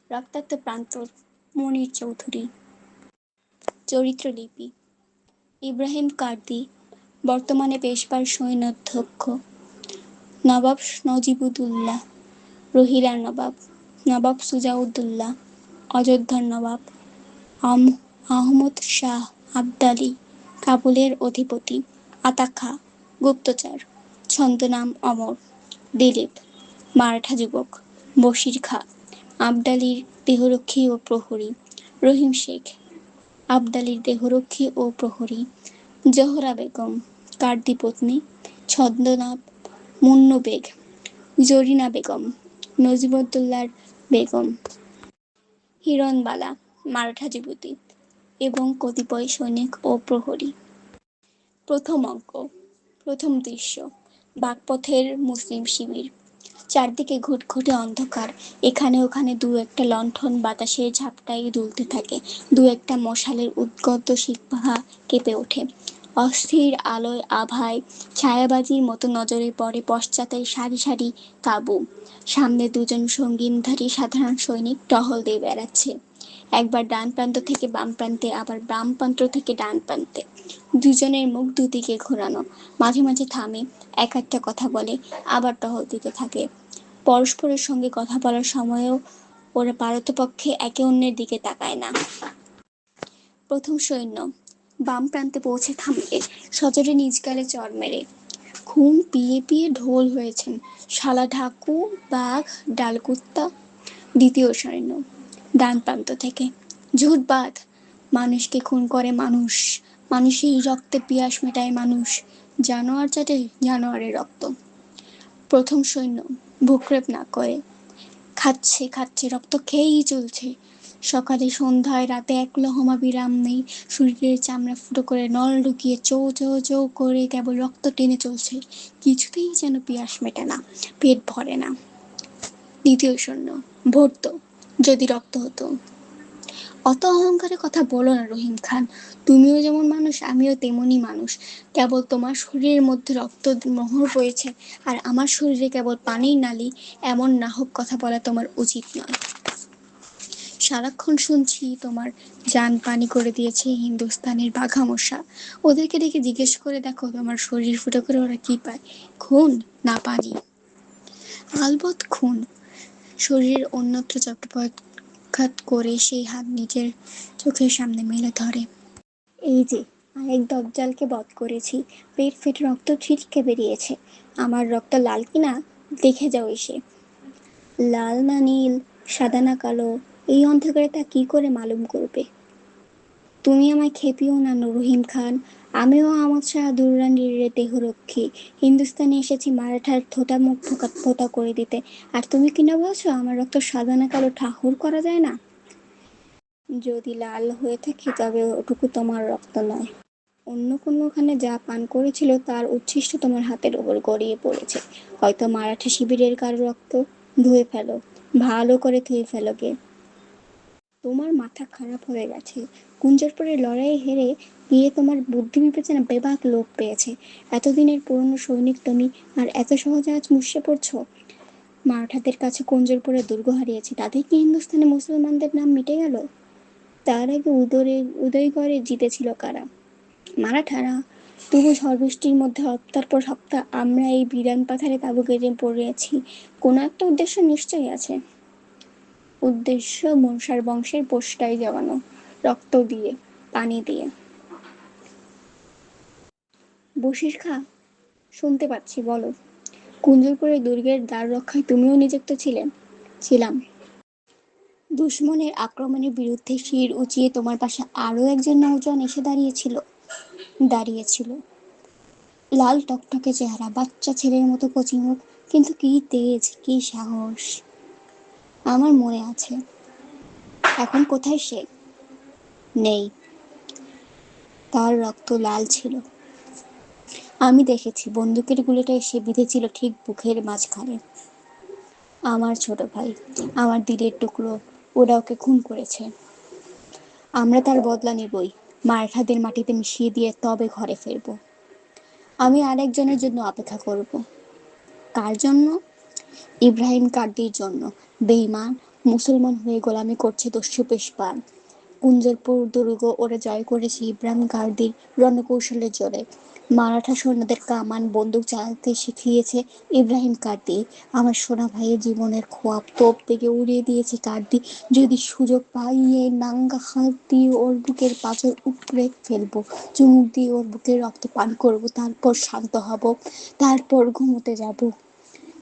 রক্তাক্ত প্রান্তর মনির চৌধুরী। চরিত্রলিপি: ইব্রাহিম কার্দি, বর্তমানে পেশওয়ার সৈন্যাধ্যক্ষ; নবাব নজিবুদ্দৌলা, রহিলার নবাব; নবাব সুজাউদ্দৌলা, অযোধ্যার নবাব; আহমদ শাহ আবদালী, কাবুলের অধিপতি; আতা খাঁ, গুপ্তচর, ছদ্মনাম অমর; দিলীপ, মারাঠা যুবক; বশির খাঁ, আবদালীর দেহরক্ষী ও প্রহরী; রহিম শেখ, আবদালীর দেহরক্ষী ও প্রহরী; জোহরা বেগম, কার্দি পত্নী, ছদ্মনাম মুন্নু বেগ; জরিনা বেগম, নজিবুদ্দৌলার বেগম; হিরণবালা, মারাঠা যুবতী এবং কতিপয় সৈনিক ও প্রহরী। প্রথম অঙ্ক। প্রথম দৃশ্য: বাগপথের মুসলিম শিবির। চারদিকে ঘুটঘুটে অন্ধকার। এখানে ওখানে দু একটা লণ্ঠন বাতাসের ঝাপটায় দুলতে থাকে। দু একটা মশালের উদ্গত শিখা কেঁপে ওঠে। অস্থির আলোয় আভায় ছায়াবাজির মতো নজরে পড়ে পশ্চাতের সারি সারি তাঁবু। সামনে দুজন সঙ্গীনধারী সাধারণ সৈনিক টহল দিয়ে বেড়াচ্ছে, একবার ডান প্রান্ত থেকে বাম প্রান্তে, আবার বাম প্রান্ত থেকে ডান প্রান্তে। দুজনের মুখ দুদিকে ঘোরানো, মাঝে মাঝে থামে, এক একটা কথা বলে, আবার টহল দিতে থাকে। পরস্পরের সঙ্গে কথা বলার সময়ও ওরা পারতপক্ষে একে অন্যের দিকে তাকায় না। প্রথম সৈন্য বাম প্রান্তে পৌঁছে থামলে সজোরে নিজ গালে চড় মেরে। ঘুম পিয়ে পিয়ে ঢোল হয়েছেন, শালা ঢাকু, বাঘ, ডালকুত্তা। দ্বিতীয় সৈন্য ডান প্রান্ত থেকে: ঝুট বাঁধ, মানুষকে খুন করে মানুষ, মানুষের রক্তে পিয়াস মেটায় মানুষ, জানোয়ার চাটে জানোয়ারের রক্ত। প্রথম সৈন্য ভ্রুক্ষেপ না করে: খাচ্ছে খাচ্ছে, রক্ত খেয়েই চলছে, সকালে সন্ধ্যায় রাতে এক লহমা বিরাম নেই, শরীরের চামড়া ফুটো করে নল ঢুকিয়ে চৌ চৌ চৌ করে কেবল রক্ত টেনে চলছে, কিছুতেই যেন পিয়াস মেটে না, পেট ভরে না। দ্বিতীয় সৈন্য: ভরতো, যদি রক্ত হতো। অত অহংকারে কথা বলো না রহিম খান, তুমিও যেমন মানুষ আমিও তেমনি মানুষ, কেবল তোমার শরীরের মধ্যে রক্ত মোহর বইছে আর আমার শরীরে কেবল পানির নালি, এমন নাহক কথা বলা তোমার উচিত নয়। সারাক্ষণ শুনছি তোমার জান পানি করে দিয়েছে হিন্দুস্তানের বাঘা মশা, ওদেরকে ডেকে জিজ্ঞেস করে দেখো তোমার শরীর ফুটো করে ওরা কি পায়, খুন না পানি? আলবৎ খুন। শরীরের অন্যত্র চটপট করে সেই হাত নিজের চোখের সামনে মেলে ধরে। এই যে আরেক দজ্জালকে বধ করেছি, পেট ফেটে রক্ত ছিটকে বেরিয়েছে, আমার রক্ত লাল কিনা দেখে যাও এসে। লাল না নীল, সাদা না কালো, এই অন্ধকারে তা কি করে মালুম করবে? তুমি আমায় খেপিও না রহিম খান, আমিও আহমদ শাহ দুররানির দেহরক্ষী, হিন্দুস্তানে এসেছি মারাঠার থোঁটা মুখ ফোঁটা করে দিতে, আর তুমি কিনা বলছো আমার রক্ত সাদা না কালো ঠাহর করা যায় না? যদি লাল হয়ে থাকে তবে ওটুকু তোমার রক্ত নয়, অন্য কোনোখানে যা পান করেছিল তার উচ্ছিষ্ট তোমার হাতের ওপর গড়িয়ে পড়েছে, হয়তো মারাঠা শিবিরের কারো রক্ত। ধুয়ে ফেলো, ভালো করে ধুয়ে ফেলো গে। তোমার মাথা খারাপ হয়ে গেছে, কুঞ্জরপুরের লড়াইয়ে হেরে গিয়ে তোমার বুদ্ধি বিবেচনা বেবাক লোপ পেয়েছে। এতদিনের পুরনো সৈনিক তুমি, আর এত সহজে আজ মুষড়ে পড়ছো? মারাঠাদের কাছে কুঞ্জরপুরের দুর্গ হারিয়েছে, তাদের কি হিন্দুস্তানে মুসলমানদের নাম মিটে গেল? তার আগে উদয়গড়ে জিতেছিল কারা? মারাঠারা। তবু ঝড় বৃষ্টির মধ্যে হপ্তার পর সপ্তাহ আমরা এই বিরান পাথারে তাঁবু কেটে পড়েছি, কোনো একটা উদ্দেশ্য নিশ্চয়ই আছে। উদ্দেশ্য মনসার বংশের পোষ্টাই জগানো, রক্ত দিয়ে, পানি দিয়ে। বশির খাঁ, শুনতে পাচ্ছি, বলো। কুঞ্জরপুরের দুর্গের দ্বার রক্ষায় তুমিও নিযুক্ত ছিলেন? ছিলাম। দুশমনের আক্রমণের বিরুদ্ধে শির উঁচিয়ে তোমার পাশে আরো একজন নৌজন এসে দাঁড়িয়েছিল। লাল টকটকে চেহারা, বাচ্চা ছেলের মতো কচি মুখ, কিন্তু কি তেজ, কি সাহস! আমার মনে আছে। এখন কোথায় সে? নেই। তার রক্ত লাল ছিল, আমি দেখেছি, বন্দুকের গুলিটা এসে বিঁধেছিল ঠিক বুকের মাঝখানে। আমার ছোট ভাই, আমার দিলের টুকরো, ওরা ওকে খুন করেছে। আমরা তার বদলা নেবই, মারাঠাদের মাটিতে মিশিয়ে দিয়ে তবে ঘরে ফিরব। আমি আরেকজনের জন্য অপেক্ষা করব। কার জন্য? ইব্রাহিম কার্দির জন্য। বেঈমান, মুসলমান হয়ে গোলামি করছে দস্যু পেশওয়া। কুঞ্জরপুর দুর্গ ওরা জয় করেছে ইব্রাহিম গার্দির রণকৌশলের জোরে। মারাঠা সৈন্যদের কামান বন্দুক চালাতে শিখিয়েছে ইব্রাহিম কার্দি। আমার সোনা ভাইয়ের জীবনের খোয়াব তোপ থেকে উড়িয়ে দিয়েছে কার্দি। যদি সুযোগ পাই এই নাঙ্গা হাত দিয়ে ওর বুকের পাঁজর উপড়ে ফেলবো, চুমুক দিয়ে ওর বুকের রক্ত পান করব, তারপর শান্ত হব, তারপর ঘুমোতে যাব।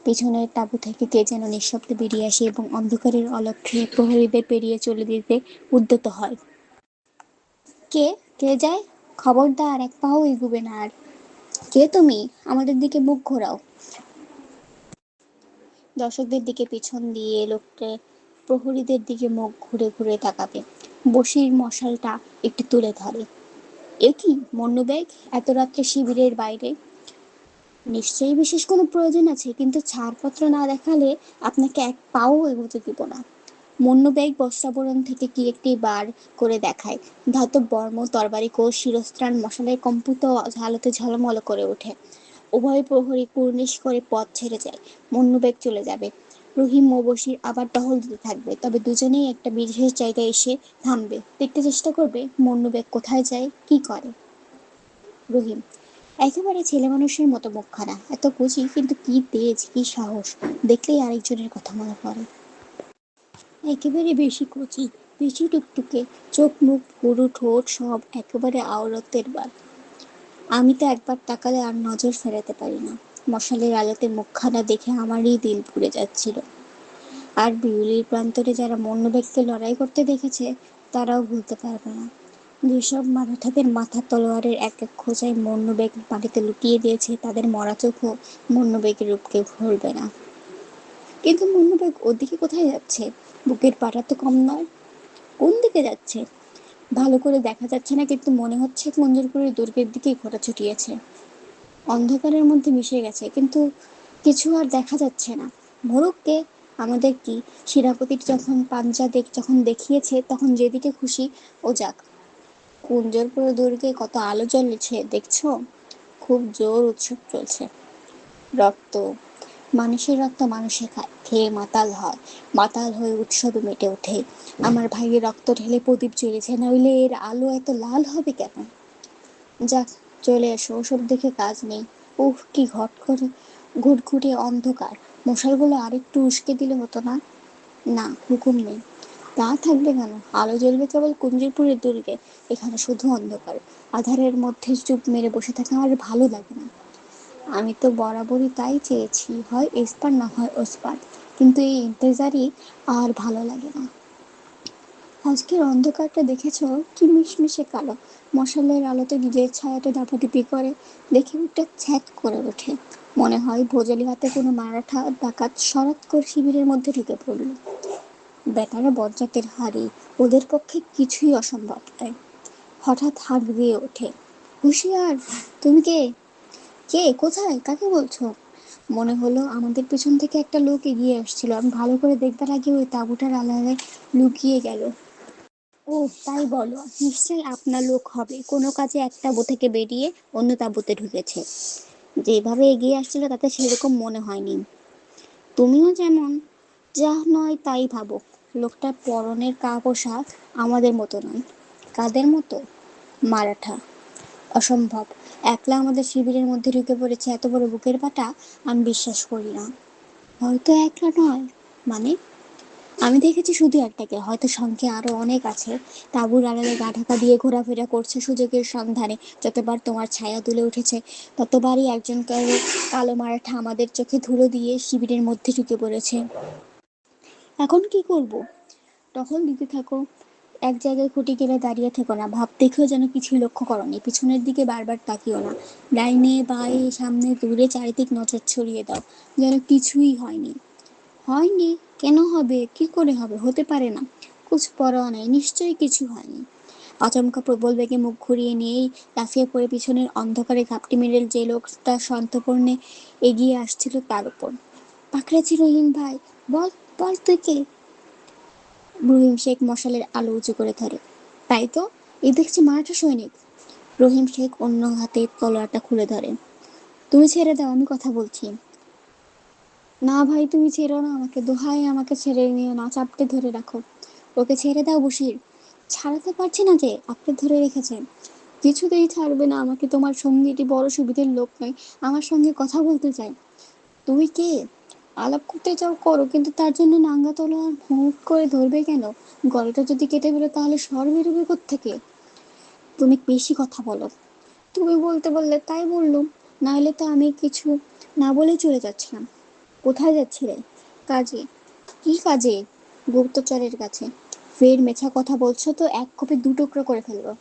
পিছনের তাঁবু থেকে কে যেন নিঃশব্দে বেরিয়ে আসে এবং অন্ধকারের অলক্ষ্যে প্রহরীদের পেরিয়ে চলে যেতে উদ্যত হয়। কে কে যায়? খবরদার, এক পাও এগুবে না আর। কে তুমি? আমাদের দিকে মুখ ঘোরাও। দর্শকদের দিকে পিছন দিয়ে লোকটা প্রহরীদের দিকে মুখ ঘুরে ঘুরে তাকাবে। বসির মশালটা একটু তুলে ধরে। এ কি মন্নুবেগ, এত রাত্রে শিবিরের বাইরে? নিশ্চয়ই বিশেষ কোনো প্রয়োজন আছে, কিন্তু ছাড়পত্র না দেখালে আপনাকে এক পাও এগোতে দিব না। মন্নুবেগ বস্ত্রাবরণ থেকে কি একটি বার করে দেখায়। ধাতব বর্ম, তরবারি, কোষ, শিরস্ত্রাণ মশালের কম্পিত ঝালতে ঝলমল করে ওঠে। উভয় প্রহরী কুর্নিশ করে পথ ছেড়ে যায়। মন্নুবেগ চলে যাবে। রহিম ও বশির আবার টহল দিতে থাকবে, তবে দুজনেই একটা বিশেষ জায়গায় এসে থামবে, দেখতে চেষ্টা করবে মন্নুবেগ কোথায় যায়, কি করে। রহিম: একেবারে ছেলে মানুষের মতো মুখখানা, এত কুচি, কিন্তু কি তেজ, কি সাহস! দেখলেই আরেকজনের কথা মনে পড়ে। একেবারে বেশি কচি, বেশি টুকটুকে, চোখ মুখ পুরু, ঠোঁট সব একেবারে আওরতের বার। আমি তো একবার তাকালে আর নজর ফেরাতে পারি না। মশালের আলোতে মুখখানা দেখে আমারই দিল পুড়ে যাচ্ছিল। আর বিউলির প্রান্তরে যারা মন্নবেগকে লড়াই করতে দেখেছে, তারাও ভুলতে পারবে না। যেসব মারাঠাদের মাথা তলোয়ারের এক এক খোঁচায় মন্নবেগ মাটিতে লুটিয়ে দিয়েছে, তাদের মরা চোখও মন্নবেগের রূপকে ভুলবে না। কিন্তু মন্নবেগ ওদিকে কোথায় যাচ্ছে? বুকের পাটা তো কম নয়। কোন দিকে যাচ্ছে ভালো করে দেখা যাচ্ছে না, কিন্তু মনে হচ্ছে কুঞ্জরপুরের দুর্গের দিকেই ঘোড়া ছুটিয়েছে। অন্ধকারের মধ্যে মিশে গেছে, কিন্তু কিছু আর দেখা যাচ্ছে না। মোরগকে আমাদের কি, শিরাপতির যখন পাঞ্জা যখন দেখিয়েছে, তখন যেদিকে খুশি ও যাক। কুঞ্জরপুর দুর্গে কত আলো জ্বলেছে দেখছো? খুব জোর উৎসব চলছে। রক্ত, মানুষের রক্ত মানুষে খায়, খেয়ে মাতাল হয়, মাতাল হয়ে উৎসবে মেতে ওঠে। আমার ভাইয়ের রক্ত ঢেলে প্রদীপ জ্বেলেছে, নইলে এর আলো এত লাল হবে কেন? যাক, চলে এসো, ওসব দেখে কাজ নেই। উহ, কি ঘট করে ঘুটঘুটে অন্ধকার! মশালগুলো আরেকটু উস্কে দিলে হতো না? না, হুকুম নেই। তা থাকবে কেন? আলো জ্বলবে কেবল কুঞ্জিরপুরের দুর্গে। এখানে শুধু অন্ধকার। আধারের মধ্যে চুপ মেরে বসে থাকা আমার ভালো লাগে না। আমি তো বরাবরই তাই চেয়েছি, হয় এসপার না হয় ওসপার, কিন্তু এই ইন্তেজারই আর ভালো লাগে না। আজকের অন্ধকারটা দেখেছো, কি মিশমিশে কালো! মশালের আলোতে নিজের ছায়াটা দাপাদাপি করে, দেখে ওটা ছ্যাঁক করে ওঠে। মনে হয় ভোজালি হাতে কোনো মারাঠা ডাকাত সরাত করে শিবিরের মধ্যে ঢুকে পড়ল। বেটারা বজ্জাতের হাড়ি, ওদের পক্ষে কিছুই অসম্ভব নয়। হঠাৎ হাঁক দিয়ে ওঠে, হুঁশিয়ার! তুমি কে? কে? কোথায়? কাকে বলছো? মনে হলো আমাদের পেছন থেকে একটা লোক এগিয়ে আসছিল। আমি ভালো করে দেখবার আগে ওই তাঁবুটার আড়ালে লুকিয়ে গেল। ও, তাই বলো? নিশ্চয়ই আপনার লোক হবে, কোনো কাজে এক তাঁবু থেকে বেরিয়ে অন্য তাঁবুতে ঢুকেছে। যেভাবে এগিয়ে আসছিল তাতে সেরকম মনে হয়নি। তুমিও যেমন যা নয় তাই ভাবো। লোকটার পরনের পোশাক আমাদের মতো নয়। কাদের মতো? মারাঠা। অসম্ভব! একলা আমাদের শিবিরের মধ্যে ঢুকে পড়েছে, এত বড় বুকের পাটা! আমি বিশ্বাস করি না। হয়তো একলা নয়। মানে? আমি দেখেছি শুধু একটাকে, হয়তো সঙ্গে আরো অনেক আছে। তাঁবুর আড়ালে গা ঢাকা দিয়ে ঘোরাফেরা করছে সুযোগের সন্ধানে। যতবার তোমার ছায়া তুলে উঠেছে, ততবারই একজন কালো মারাঠা আমাদের চোখে ধুলো দিয়ে শিবিরের মধ্যে ঢুকে পড়েছে। এখন কি করব? টহল দিতে থাকো। এক জায়গায় খুঁটি গেলে দাঁড়িয়ে থেকো না। ভাব দেখেও যেন কিছুই লক্ষ্য করনি। পিছনের দিকে বারবার তাকিও না। ডাইনে বাঁয়ে সামনে দূরে চারিদিক নজর ছড়িয়ে দাও, যেন কিছুই হয়নি। হয়নি? কেন হবে? কি করে হবে? হতে পারে না। কুছ পরোয়া নেই, নিশ্চয়ই কিছু হয়নি। আচমকা প্রবল বেগে মুখ ঘুরিয়ে নিয়েই লাফিয়ে পড়ে পিছনের অন্ধকারে ঘাপটি মেরে যে লোকটা সন্তর্পণে এগিয়ে আসছিল তার উপর। পাকড়েছি রহিম ভাই, বল, বল তুই কে? রহিম শেখ মশালের আলো উঁচু করে ধরে। তাই তো, এই দেখছি মারাঠা সৈনিক। রহিম শেখ অন্য হাতে তলোয়ারটা খুলে ধরে। তুমি ছেড়ে দাও, আমি কথা বলছি। না ভাই, তুমি ছেড়ো না আমাকে, দোহাই আমাকে ছেড়ে নিও না, চাপটে ধরে রাখো। ওকে ছেড়ে দাও বশির। ছাড়াতে পারছি না যে, আপনি ধরে রেখেছেন। কিছুতেই ছাড়বে না আমাকে, তোমার সঙ্গীটি বড় সুবিধের লোক নয়, আমার সঙ্গে কথা বলতে চাই। তুমি কে? আলাপ করতে চাও করো, কিন্তু তার জন্য নাঙ্গা তলোয়ার হুট করে ধরবে কেন? গলাটা যদি কেটে বেরো তাহলে স্বর বেরোবে কোত্থেকে? তুমি বেশি কথা বলো। তুমি বলতে বললে তাই বললুম, নাহলে তো আমি কিছু না বলেই চলে যাচ্ছিলাম। কোথায় যাচ্ছিলে? কাজে। কি কাজে? গুপ্তচরের কাছে। ফের মেছা কথা বলছো তো এক কোপে দু টুকরো করে ফেলবো।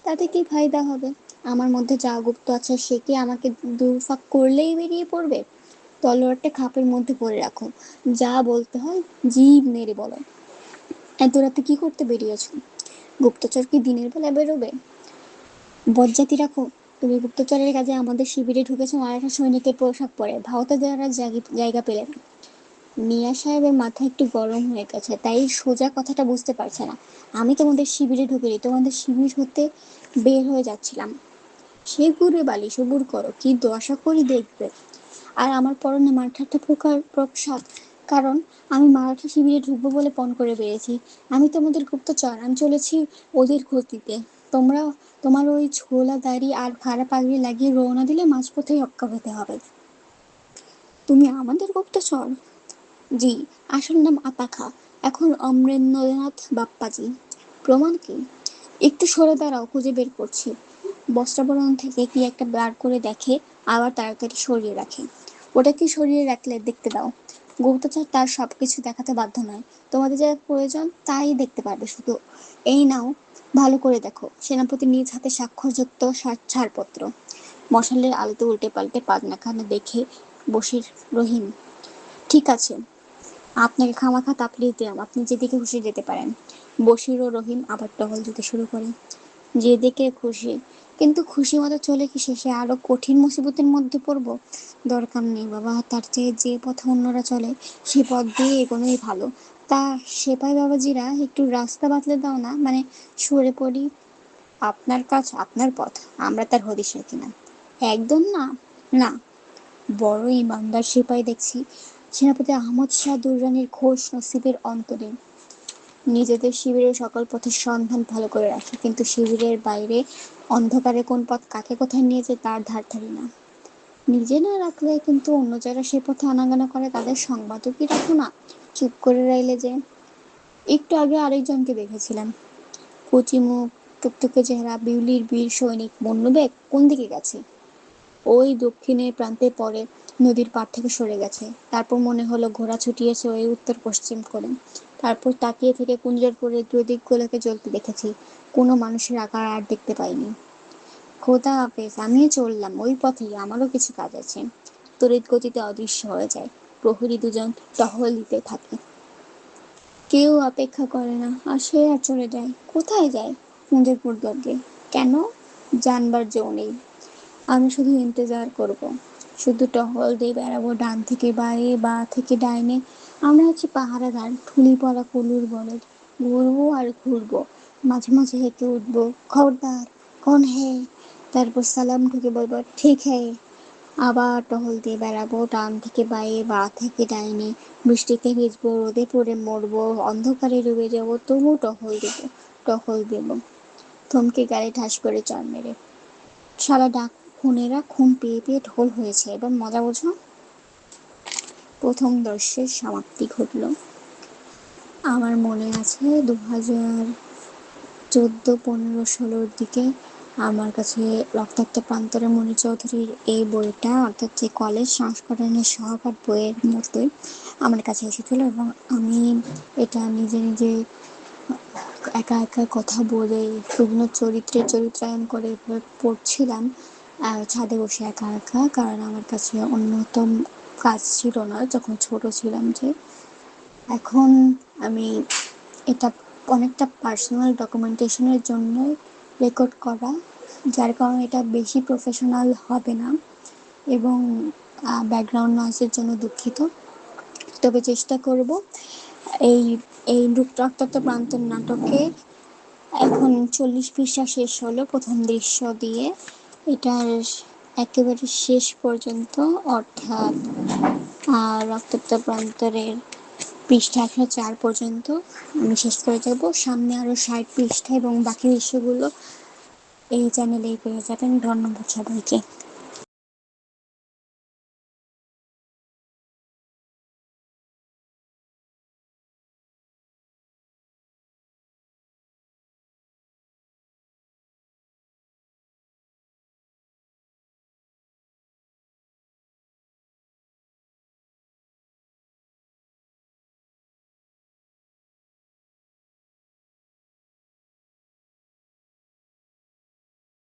তাতে কি ফায়দা হবে? আমার মধ্যে যা গুপ্ত আছে সে কি আমাকে দুফাক করলেই বেরিয়ে পড়বে? তলোয়ারটা খাপের মধ্যে পরে রাখো। যা বলতে হয় জিভ নেড়ে বলো। এত রাতে কি করতে বেরিয়েছো? গুপ্তচর কি দিনের বেলা বেরোবে? বজ্জাতি রাখো। তুমি গুপ্তচরের কাজে আমাদের শিবিরে ঢুকেছো মারাঠা সৈনিকের পোশাক পরে, ভাওতা দেওয়ার জায়গা পেলে না। মিয়া সাহেবের মাথা একটু গরম হয়ে গেছে, তাই সোজা কথাটা বুঝতে পারছে না। আমি তোমাদের শিবিরে ঢুকিনি, তোমাদের শিবির হতে বের হয়ে যাচ্ছিলাম। সে ঘুরে বালি সবুর করো, কি দশা করি দেখবে। আর আমার পরনে মারাঠা পোশাক, কারণ আমি মারাঠা শিবিরে ঢুকবো বলে পণ করে বেরিয়েছি। আমি তোমাদের গুপ্তচর, আমি চলেছি ওদের খোঁজ দিতে। তোমরা তোমার ওই ছোলা দাড়ি আর খাড়া পাগড়ি লাগিয়ে রওনা দিলে মাঝপথেই অক্কা হতে হবে। তুমি আমাদের গুপ্তচর? জি। আসল নাম আপাখা, এখন অমরেন্দ্রনাথ বাপ্পাজি। প্রমাণ কি? একটু সরে দাঁড়াও, খুঁজে বের করছি। বস্ত্রাবরণ থেকে কি একটা বার করে দেখে, আবার তাড়াতাড়ি সরিয়ে রাখে। ওটা কি সরিয়ে রাখলে দেখতে দাও। গুপ্তচর তার সবকিছু দেখাতে বাধ্য নয়, তোমাদের যা প্রয়োজন তাই দেখতে পারবে শুধু। এই নাও, ভালো করে দেখো। সেনাপতি নিজ হাতে স্বাক্ষরযুক্ত ছাড়পত্র। মশালের আলোতে উল্টে পাল্টে পাদনাখানা দেখে বসির রহিম। ঠিক আছে, আপনাকে খামাখা তাপলিয়ে দিলাম, আপনি যেদিকে খুশি যেতে পারেন। বশির ও রহিম আবার টহল দিতে শুরু করে। যেদিকে খুশি। কিন্তু খুশি মতো চলে কি শেষে আরো কঠিন মুসিবতের মধ্যে পড়বো? দরকার নেই বাবা, তার চেয়ে যে পথে অন্যরা চলে সে পথ দিয়ে এগোনোই ভালো। তা সেপাই বাবাজিরা একটু রাস্তা বাতলে দাও না, মানে সরে পড়ি। আপনার কাজ আপনার পথ, আমরা তার হদিশ রাখি না। একদম না। না। বড় ইমানদার সিপাই দেখছি। সেনাপতি আহমদ শাহ দুররানির ঘোষ নসিবের অন্তরে। নিজেদের শিবিরের সকল পথের সন্ধান ভালো করে রাখে, কিন্তু শিবিরের বাইরে অন্ধকারে কোন পথ কাকে কোথায় নিয়ে যায় তার ধার ধারি না। নিজে না রাখলে কিন্তু অন্য যারা সে পথে আনাগোনা করে তাদের সংবাদও কি রাখো না? চুপ করে রইলে যে। একটু আগে আরেকজনকে দেখেছিলাম, কচি মুখ, টুকটুকে চেহারা, বিউলির বীর সৈনিক মন্নুবেগ কোন দিকে গেছে? ওই দক্ষিণের প্রান্তে পরে নদীর পাড় থেকে সরে গেছে। তারপর মনে হলো ঘোড়া ছুটিয়েছে ওই উত্তর পশ্চিম করে। তারপর তাকিয়ে থেকে কুঞ্জের করে দুদিকগুলোকে জ্বলতে দেখেছি, কোনো মানুষের আকার আর দেখতে পাইনি। খোদা হাফেজ, আমিও চললাম ওই পথেই, আমারও কিছু কাজ আছে। তড়িৎ গতিতে অদৃশ্য হয়ে যায়। প্রহরী দুজন টহল দিতে থাকে। কেউ অপেক্ষা করে না, আসে আর চলে যায়। কোথায় যায়? মুজফর দুর্গে। কেন? জানবার জো নেই। আমি শুধু ইন্তজার করব, শুধু টহল দিয়ে বেড়াবো, ডান থেকে বাঁয়ে, বা থেকে ডাইনে। আমরা হচ্ছি পাহারাদার, ঠুলি পড়া কুলুর বলদ। ঘুরবো আর ঘুরবো, মাঝে মাঝে হেঁকে উঠবো, খবরদার, কোন হে? তারপর সালাম ঠুকে বলবো ঠিক হে। আবার টহল দিয়ে বেড়াবো, ডান থেকে বাঁয়ে, বা থেকে ডাইনে। বৃষ্টিতে ভিজবো, রোদে পড়ে মরবো, অন্ধকারে ডুবে যাবো, তবু টহল দেবো, টহল দেবো। থমকে গাড়ি ঠাস করে চড় মেরে। শালা ডাক খুনেরা খুন পেয়ে পেয়ে ঢোল হয়েছে, এবার মজা বোঝো। প্রথম দর্শের সমাপ্তি ঘটল। আমার মনে আছে 2014-15-16 দিকে আমার কাছে রক্তাক্ত প্রান্তরে মণি চৌধুরীর এই বইটা, অর্থাৎ যে কলেজ সংস্করণের সহপাঠ বইয়ের মতোই আমার কাছে এসেছিল, এবং আমি এটা নিজে নিজে একা একা কথা বলে বিভিন্ন চরিত্রের চরিত্রায়ন করে পড়ছিলাম ছাদে বসে একা একা, কারণ আমার কাছে অন্যতম কাজ ছিল না যখন ছোট ছিলাম। যে এখন আমি এটা অনেকটা পার্সোনাল ডকুমেন্টেশনের জন্য রেকর্ড করা, যার কারণে এটা বেশি প্রফেশনাল হবে না, এবং ব্যাকগ্রাউন্ড নয়েজের জন্য দুঃখিত। তবে চেষ্টা করব এই এই রক্তাক্ত প্রান্তর নাটকে এখন 40 পৃষ্ঠা শেষ হলো প্রথম দৃশ্য দিয়ে। এটার একেবারে শেষ পর্যন্ত, অর্থাৎ আর রক্তাক্ত প্রান্তরের পৃষ্ঠা 104 পর্যন্ত আমি শেষ করে যাব। সামনে আরও 60 পৃষ্ঠা এবং বাকি বিষয়গুলো এই চ্যানেলেই পেয়ে যাবেন। ধন্যবাদ সবাইকে।